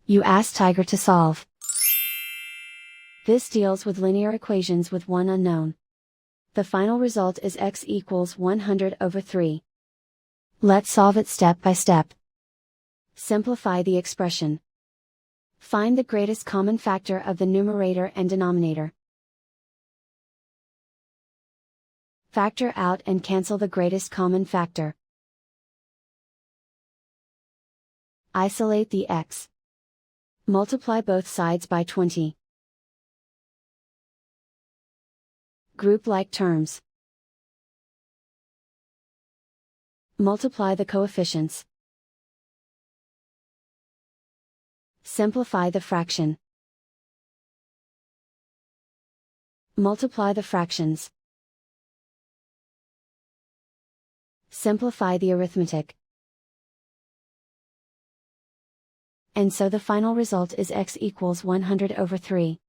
You ask Tiger to solve. This deals with linear equations with one unknown. The final result is x equals 100 over 3. Let's solve it step by step. Simplify the expression. Find the greatest common factor of the numerator and denominator. Factor out and cancel the greatest common factor. Isolate the x. Multiply both sides by 20. Group like terms. Multiply the coefficients. Simplify the fraction. Multiply the fractions. Simplify the arithmetic. And so the final result is x equals 100 over 3.